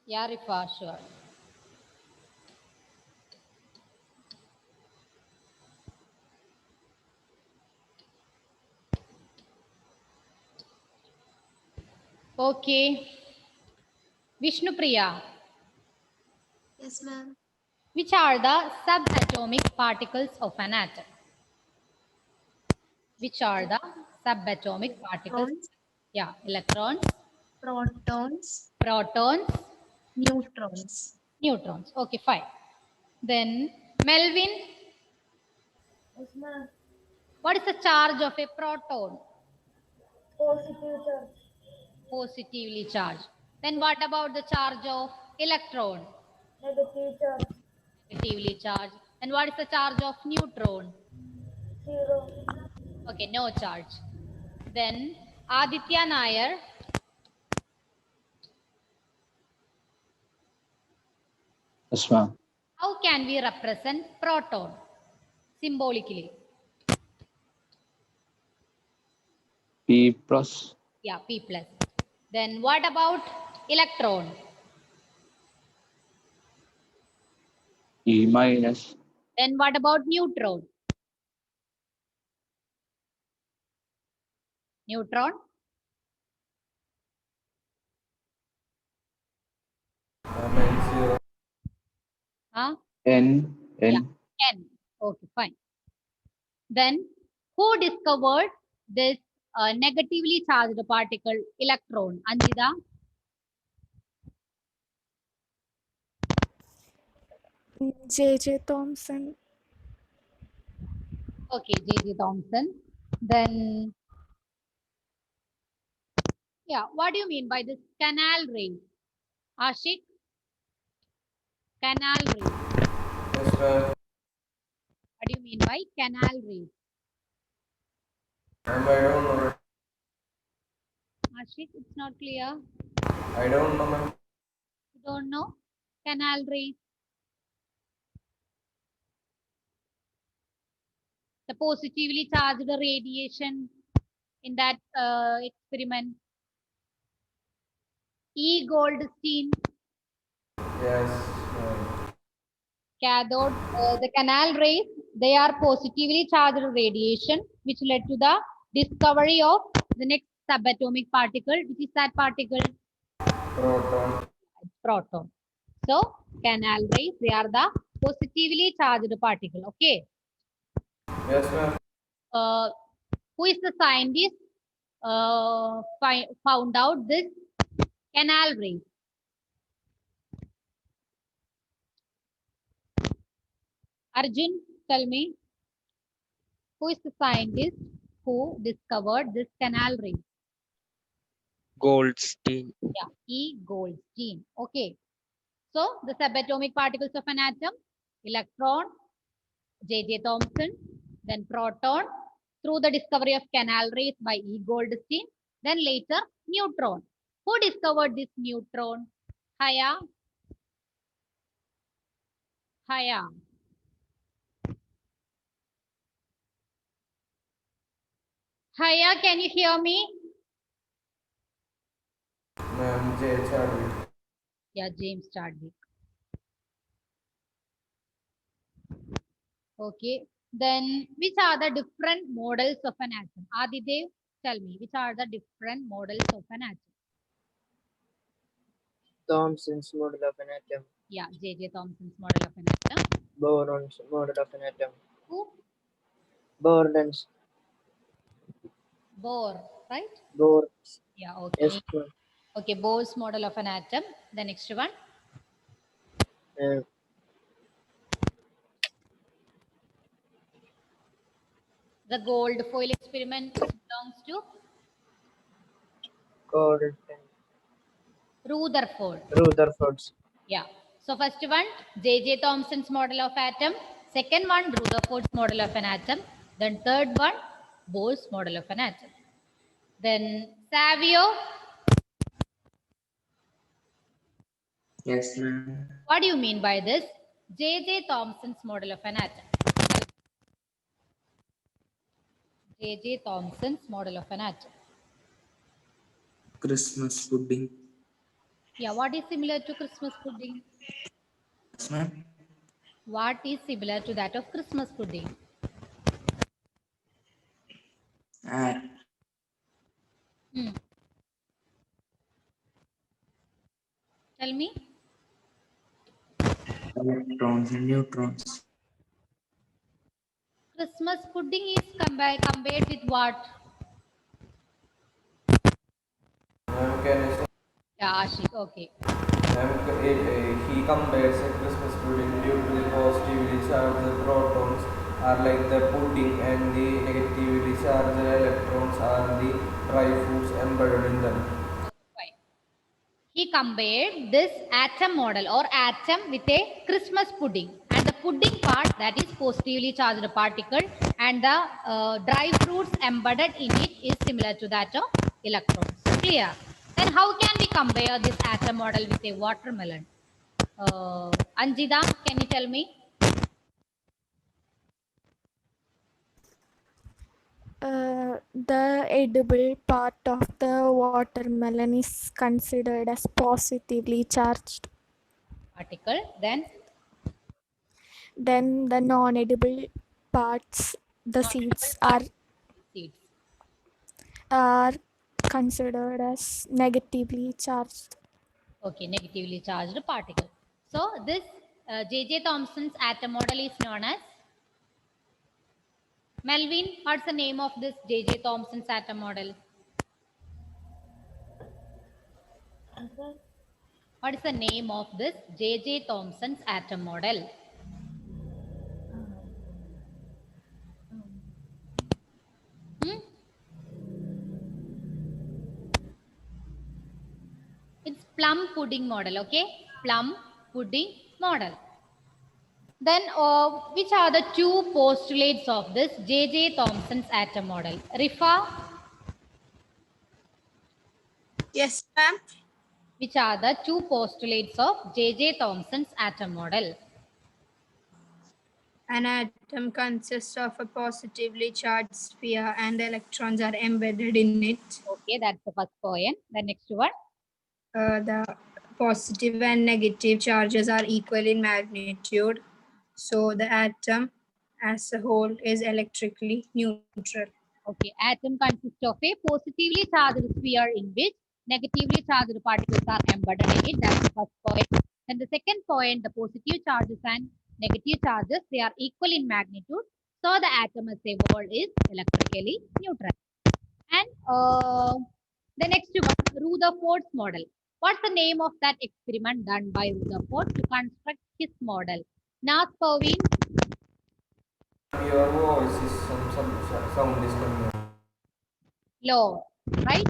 Yeah, Rifa, sure. Okay. Vishnupriya, Yes, ma'am. which are the subatomic particles of an atom? Which are the subatomic particles? Electrons, Yeah, electrons, protons, protons, neutrons. neutrons. Okay, fine. Then, Melvin, Yes, ma'am. what is the charge of a proton? Positive charge. Positively charged. Then, what about the charge of electron? Negative charge. Negatively charged. Then, what is the charge of neutron? 0. Okay, no charge. Then, Aditya Nair, Yes, ma'am. how can we represent proton symbolically? P plus. Yeah, P plus. Then what about electron? E minus. Then what about neutron? Neutron? Huh? N. Yeah, N. N. Okay, fine. Then who discovered this negatively charged particle electron? Anjida? J.J. Thomson. Okay, J.J. Thomson. Then, yeah, what do you mean by this canal ray? Ashik? Canal ray. Yes, ma'am. What do you mean by canal ray? Ma'am, I don't know. Ashik, it's not clear. I don't know, ma'am. You don't know? Canal ray. The positively charged radiation in that experiment. E. Goldstein, Yes, ma'am. cathode, the canal rays, they are positively charged radiation, which led to the discovery of the next subatomic particle, which is that particle? Proton. Proton. So, canal rays, they are the positively charged particle. Okay. Yes, ma'am. Uh, who is the scientist found out this canal rays? Arjun, tell me, who is the scientist who discovered this canal ray? Goldstein. Yeah, E. Goldstein. Okay. So the subatomic particles of an atom, electron, J.J. Thomson, then proton, through the discovery of canal rays by E. Goldstein, then later neutron. Who discovered this neutron? Haya. Haya. Haya, can you hear me? Ma'am, J. Chadwick. Yeah, James Chadwick. Okay. Then which are the different models of an atom? Adidev, tell me, which are the different models of an atom? Thomson's model of an atom, Yeah, J.J. Thomson's model of an atom. Boron's model of an atom, Who? Bohr's, Bohr, right? Bohr's, Yeah, okay. yes, ma'am. Okay, Bohr's model of an atom. The next one. Uh, The gold foil experiment belongs to Gordon, Rutherford. Rutherford's, Yeah. So first one, J.J. Thomson's model of atom. Second one, Rutherford's model of an atom. Then third one, Bohr's model of an atom. Then Savio, Yes, ma'am. what do you mean by this? J.J. Thomson's model of an atom. J.J. Thomson's model of an atom. Christmas pudding. Yeah, what is similar to Christmas pudding? Yes, ma'am. What is similar to that of Christmas pudding? Hmm. Tell me. Electrons and neutrons. Christmas pudding is compared with what? Ma'am, can I say? Yeah, Ashik. Okay. He compares a Christmas pudding due to the positively charged protons are like the pudding and the negatively charged electrons are the dry fruits embedded in them. Fine. He compared this atom model or atom with a Christmas pudding, and the pudding part, that is positively charged particle, and the dry fruits embedded in it is similar to that of electrons. Clear? Then how can we compare this atom model with a watermelon? Anjida, can you tell me? The edible part of the watermelon is considered as positively charged. Particle. Then Then the non-edible parts, the non-edible seeds, part, seeds. are considered as negatively charged. Okay, negatively charged particle. So this J.J. Thomson's atom model is known as Melvin. What's the name of this J.J. Thomson's atom model? Answer. What is the name of this J.J. Thomson's atom model? Hmm? It's plum pudding model, okay? Plum pudding model. Then which are the two postulates of this J.J. Thomson's atom model? Rifa, Yes, ma'am. which are the two postulates of J.J. Thomson's atom model? An atom consists of a positively charged sphere and the electrons are embedded in it. Okay, that's the first point. The next one. The positive and negative charges are equal in magnitude. So the atom as a whole is electrically neutral. Okay, atom consists of a positively charged sphere in which negatively charged particles are embedded in it. That's the first point. Then the second point, the positive charges and negative charges, they are equal in magnitude. So the atom as a whole is electrically neutral. And the next one, Rutherford's model. What's the name of that experiment done by Rutherford to construct his model? Nas Perveen, Your voice is some sound is coming. law, right?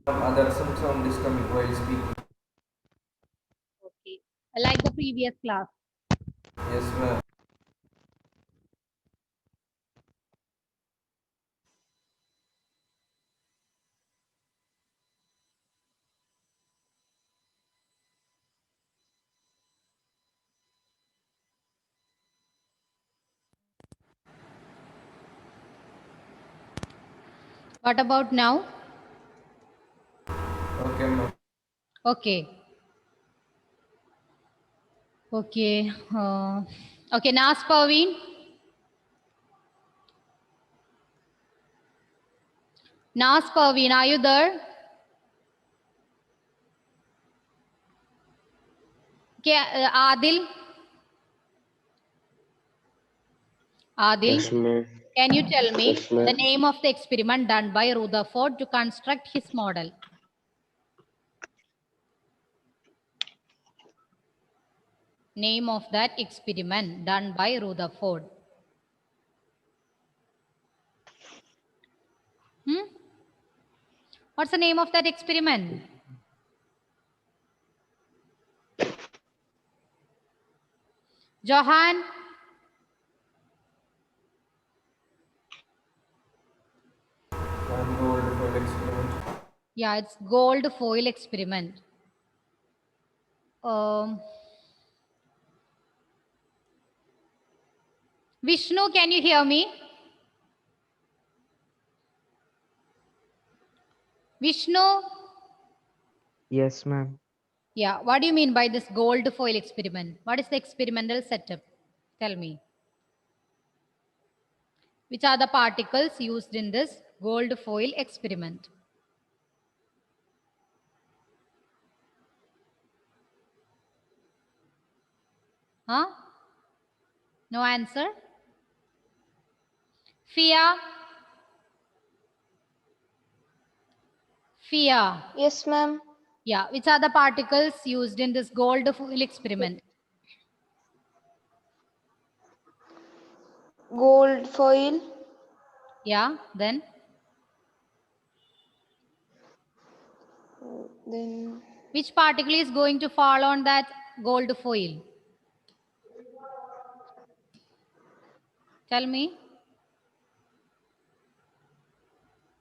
Some sound is coming while speaking. Okay, like the previous class. Yes, ma'am. What about now? Okay, ma'am. Okay. Okay. Okay, Nas Perveen. Nas Perveen, are you there? Okay, Adil. Adil, Yes, ma'am. can you tell me Yes, ma'am. the name of the experiment done by Rutherford to construct his model? Name of that experiment done by Rutherford. What's the name of that experiment? Johan? And gold foil experiment. Yeah, it's gold foil experiment. Vishnu, can you hear me? Vishnu? Yes, ma'am. Yeah, what do you mean by this gold foil experiment? What is the experimental setup? Tell me. Which are the particles used in this gold foil experiment? Huh? No answer? Fia? Fia? Yes, ma'am. Yeah, which are the particles used in this gold foil experiment? Gold foil, Yeah, then? then Which particle is going to fall on that gold foil? Tell me.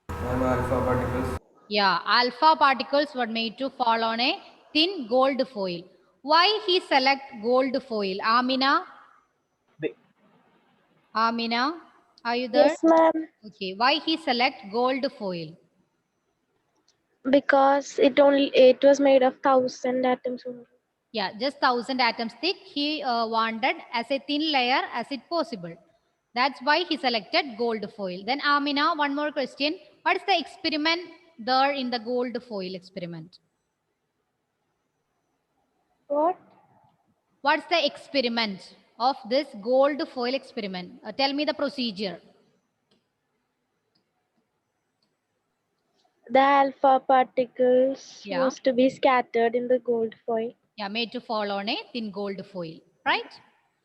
And alpha particles. Yeah, alpha particles were made to fall on a thin gold foil. Why he select gold foil? Amina? Be- Amina, are you there? Yes, ma'am. Okay, why he select gold foil? Because it was made of 1,000 atoms only. Yeah, just 1,000 atoms thick. He wanted as a thin layer as it possible. That's why he selected gold foil. Then Amina, one more question. What is the experiment there in the gold foil experiment? What? What's the experiment of this gold foil experiment? Tell me the procedure. The alpha particles Yeah. was to be scattered in the gold foil. Yeah, made to fall on a thin gold foil, right?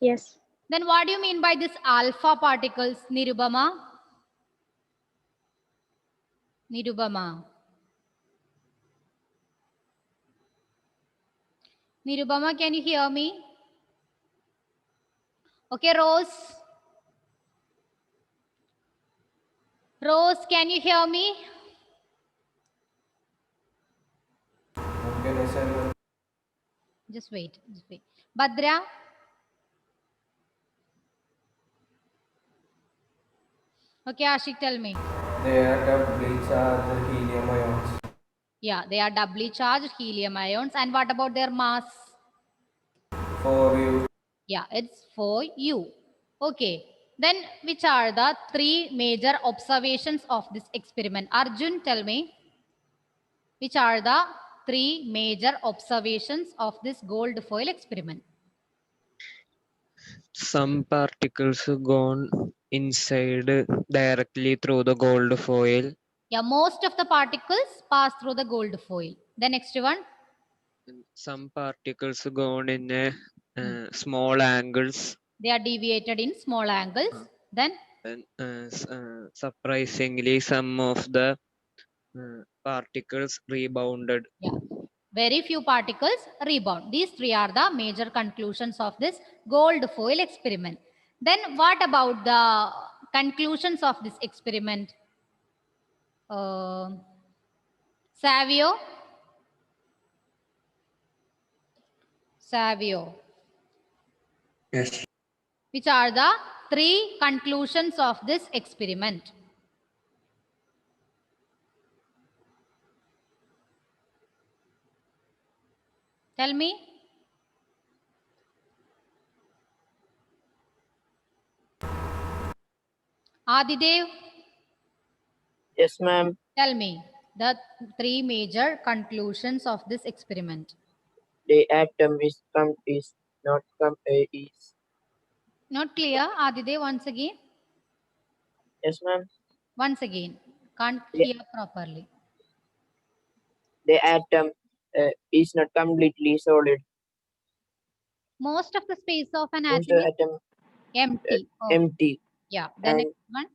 Yes. Then what do you mean by this alpha particles, Nirubama? Nirubama. Nirubama, can you hear me? Okay, Rose. Rose, can you hear me? Can I say Just wait, just wait. Badra? Okay, Ashik, tell me. they are doubly charged helium ions. Yeah, they are doubly charged helium ions. And what about their mass? For you, Yeah, it's for you. Okay. Then which are the three major observations of this experiment? Arjun, tell me. Which are the three major observations of this gold foil experiment? Some particles gone inside directly through the gold foil. Yeah, most of the particles pass through the gold foil. The next one. Some particles gone in small angles. They are deviated in small angles. Then And surprisingly, some of the particles rebounded. yeah, very few particles rebound. These three are the major conclusions of this gold foil experiment. Then what about the conclusions of this experiment? Savio? Savio. Yes. Which are the three conclusions of this experiment? Tell me. Adidev, Yes, ma'am. tell me the three major conclusions of this experiment. The atom is not is. Not clear, Adidev, once again. Yes, ma'am. Once again. Can't The, hear properly. the atom is not completely solid. Most of the space of an Most atom of is the atom empty. Oh, empty. yeah. The And next one.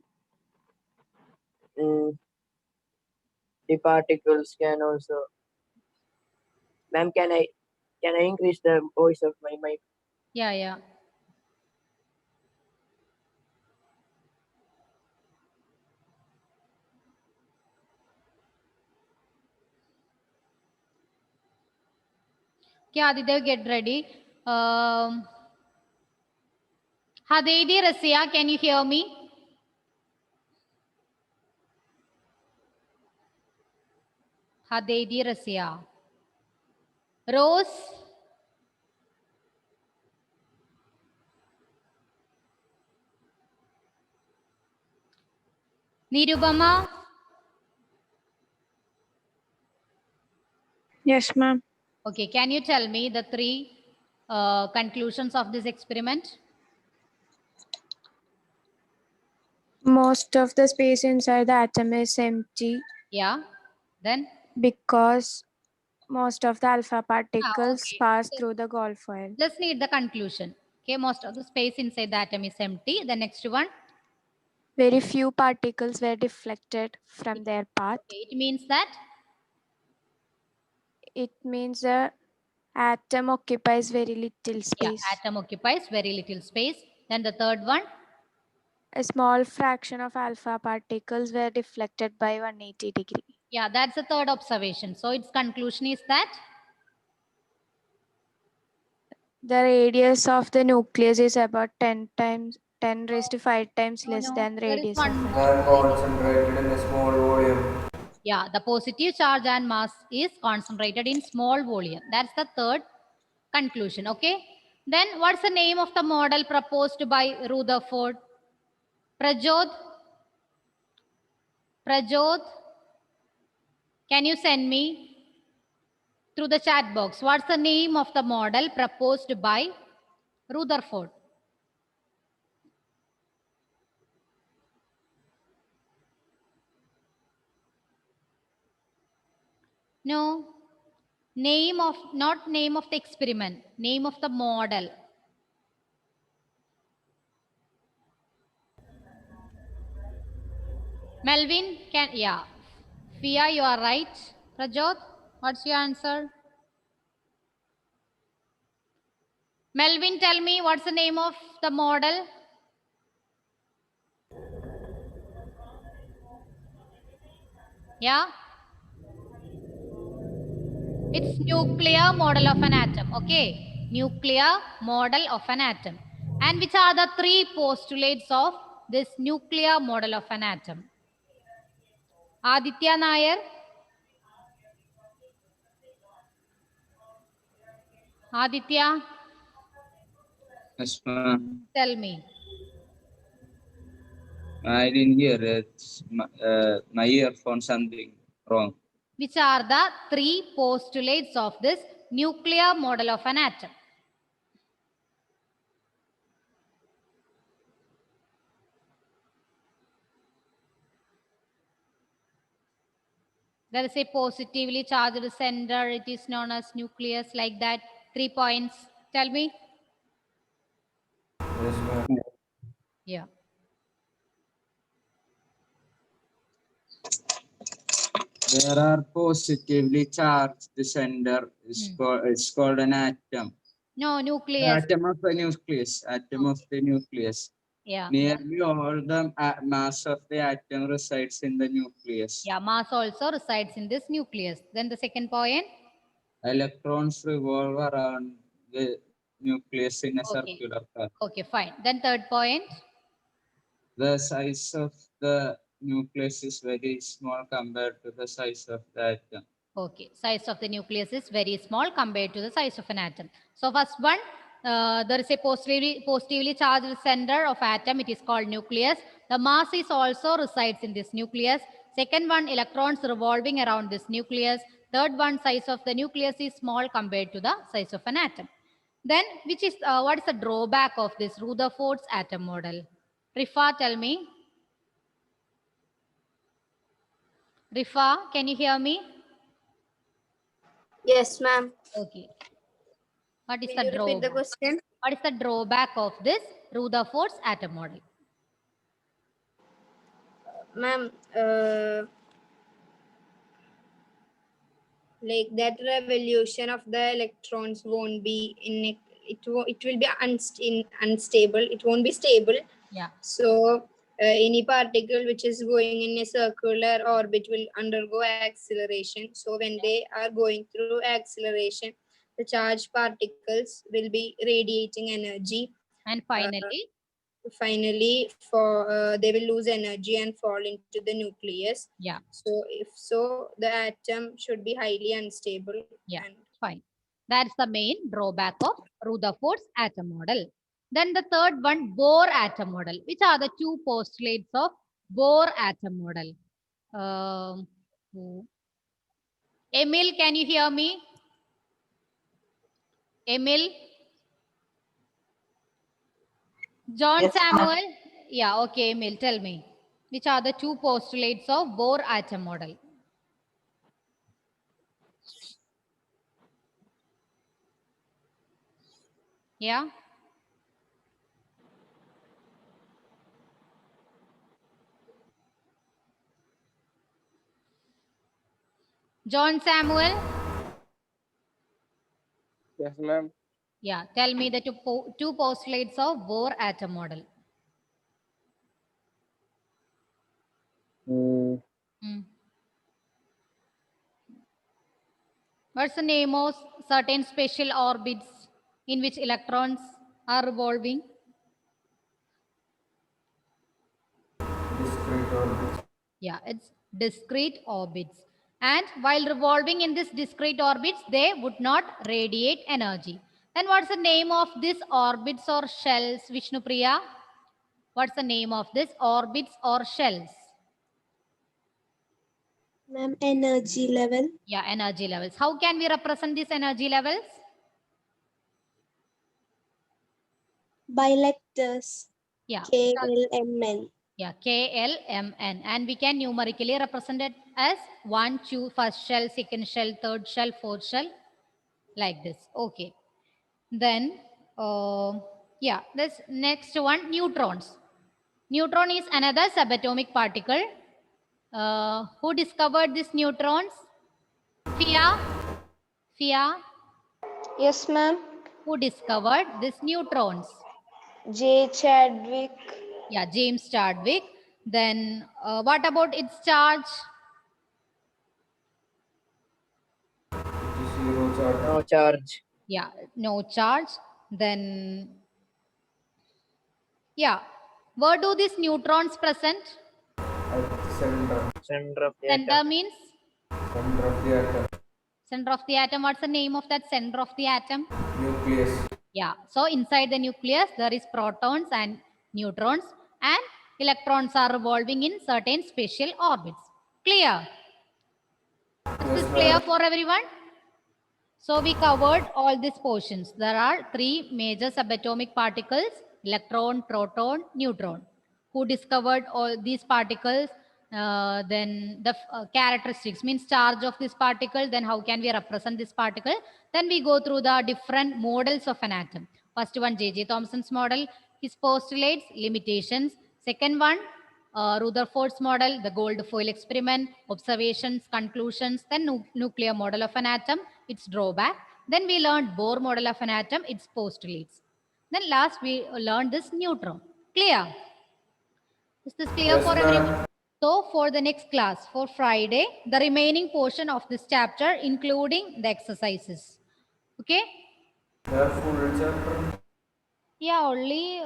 The particles can also. Ma'am, can I increase the voice of my mic? Yeah, yeah. Okay, Adidev, get ready. Hadeidi Rasia, can you hear me? Hadeidi Rasia. Rose. Nirubama. Yes, ma'am. Okay, can you tell me the three conclusions of this experiment? Most of the space inside the atom is empty Yeah. Then? because most of the alpha particles Okay. pass So through the Gold foil. let's need the conclusion. Okay, most of the space inside the atom is empty. The next one. Very few particles were deflected from their path. Okay, it means that It means the atom occupies very little space. atom occupies very little space. Then the third one. A small fraction of alpha particles were deflected by 180 degree. Yeah, that's the third observation. So its conclusion is that The radius of the nucleus is about 10 raised to 5 times less than the there is radius one of more. And concentrated in a small volume. Yeah, the positive charge and mass is concentrated in small volume. That's the third conclusion. Okay. Then what's the name of the model proposed by Rutherford? Prajod? Prajod? Can you send me through the chat box? What's the name of the model proposed by Rutherford? No. Name of, not name of the experiment, name of the model. Melvin, can, yeah. Fia, you are right. Prajot, what's your answer? Melvin, tell me what's the name of the model? Yeah? It's nuclear model of an atom. Okay. Nuclear model of an atom. And which are the three postulates of this nuclear model of an atom? Aditya Nair. Aditya, Yes, ma'am. tell me. I didn't hear it. My earphone something wrong. Which are the three postulates of this nuclear model of an atom? There is a positively charged center. It is known as nucleus, like that. 3 points. Tell me. Yes, ma'am. Yeah. There are positively charged. The center is it's called an atom. No, nucleus. Atom of the nucleus. Atom of the nucleus. Yeah. Nearly all the mass of the atom resides in the nucleus. Yeah, mass also resides in this nucleus. Then the second point. Electrons revolve around the nucleus in a circular path. Okay, fine. Then third point. The size of the nucleus is very small compared to the size of the atom. Okay, size of the nucleus is very small compared to the size of an atom. So first one, there is a positively charged center of atom. It is called nucleus. The mass is also resides in this nucleus. Second one, electrons revolving around this nucleus. Third one, size of the nucleus is small compared to the size of an atom. Then, which is what is the drawback of this Rutherford's atom model? Rifa, tell me. Rifa, can you hear me? Yes, ma'am. Okay. What is Can the you repeat the drawback? question? What is the drawback of this Rutherford's atom model? Ma'am, like that revolution of the electrons won't be in it will be unstable. It won't be stable. Yeah. So any particle which is going in a circular orbit will undergo acceleration. So when they are going through acceleration, the charged particles will be radiating energy. And finally, they will lose energy and fall into the nucleus. yeah. So if so, the atom should be highly unstable. Yeah, And fine. That's the main drawback of Rutherford's atom model. Then the third one, Bohr atom model. Which are the two postulates of Bohr atom model? Emil, can you hear me? Emil? John Yes, ma'am. Samuel? Yeah, okay, Emil, tell me. Which are the two postulates of Bohr atom model? Yeah? John Samuel? Yes, ma'am. Yeah, tell me the two postulates of Bohr atom model. Hmm. What's the name of certain special orbits in which electrons are revolving? Discrete orbits. Yeah, it's discrete orbits. And while revolving in this discrete orbits, they would not radiate energy. Then what's the name of these orbits or shells, Vishnupriya? What's the name of this orbits or shells? Ma'am, energy level. Yeah, energy levels. How can we represent these energy levels? By letters. Yeah. K, L, M, N. Yeah, K, L, M, N. And we can numerically represent it as 1, 2, first shell, second shell, third shell, fourth shell, like this. Okay. Then, yeah, this next one, neutrons. Neutron is another subatomic particle. Who discovered these neutrons? Fia? Fia? Yes, ma'am. Who discovered these neutrons? J. Chadwick. Yeah, James Chadwick. Then what about its charge? It is zero charge. No charge. Yeah, no charge. Then, yeah, where do these neutrons present? At the center. Center of the Center atom. means Center of the atom. center of the atom. What's the name of that center of the atom? Nucleus. Yeah, so inside the nucleus, there is protons and neutrons, and electrons are revolving in certain special orbits. Clear? Is this clear for everyone? So we covered all these portions. There are three major subatomic particles: electron, proton, neutron. Who discovered all these particles? Then the characteristics means charge of this particle. Then how can we represent this particle? Then we go through the different models of an atom. First one, J.J. Thomson's model. His postulates, limitations. Second one, Rutherford's model, the gold foil experiment, observations, conclusions, then nuclear model of an atom, its drawback. Then we learned Bohr model of an atom, its postulates. Then last we learned this neutron. Clear? Is this clear Yes, for ma'am. everyone? So for the next class, for Friday, the remaining portion of this chapter, including the exercises. Okay? The full chapter. Yeah, only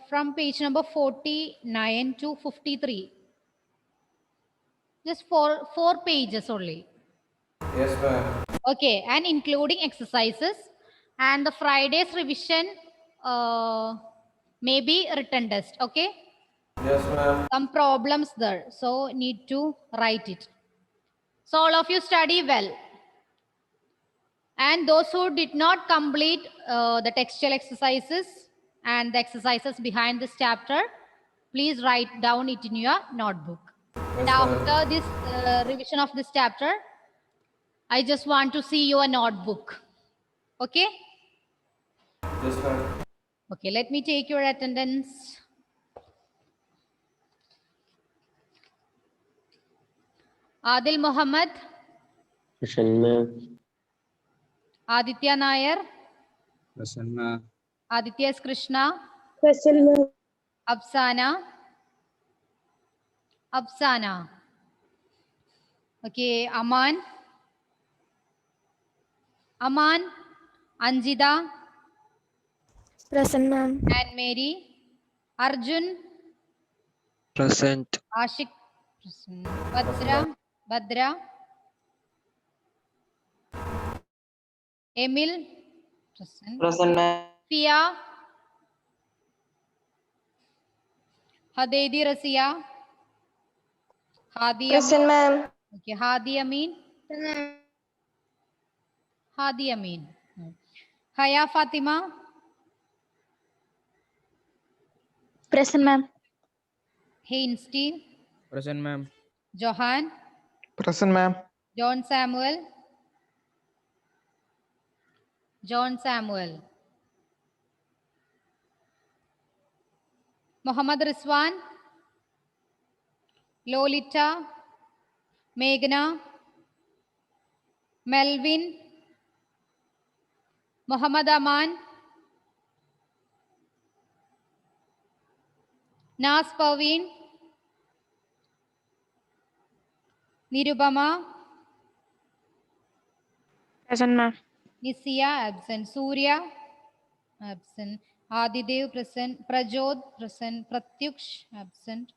from page number 49 to 53. Just four pages only. Yes, ma'am. Okay, and including exercises. And the Friday's revision may be written test. Okay? Yes, ma'am. Some problems there. So need to write it. So all of you study well. And those who did not complete the textual exercises and the exercises behind this chapter, please write down it in your notebook. And Yes, ma'am. after this revision of this chapter, I just want to see your notebook. Okay? Yes, ma'am. Okay, let me take your attendance. Adil Muhammad, Present, ma'am. Aditya Nair, Present, ma'am. Aditya S. Krishna, Present, ma'am. Absana. Okay, Aman, Anjida, Present, ma'am. and Mary, Arjun, Present. Ashik, Badra, Emil, present. Present, ma'am. Fia. Hadeidi Rasia. Hadi Present, ma'am. Okay, Hadi Amin. Hadi Amin. Haya Fatima. Present, ma'am. Hein Steve. Present, ma'am. Johan. Present, ma'am. John Samuel. John Samuel. Muhammad Rizwan. Lolita. Meghna. Melvin. Muhammad Aman. Nas Parveen. Nirubama. Present, ma'am. Nisya absent. Surya absent. Adidev present. Prajod present. Pratyuksh absent.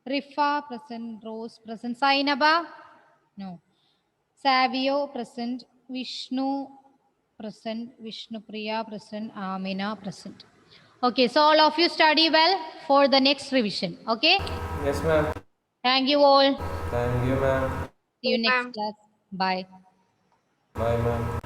Rifa present. Rose present. Sainaba no. Savio present. Vishnu present. Vishnu Priya present. Amina present. Okay, so all of you study well for the next revision. Okay, Yes, ma'am. thank you all. Thank you, ma'am. See you next Ma'am. class. Bye. Bye, ma'am.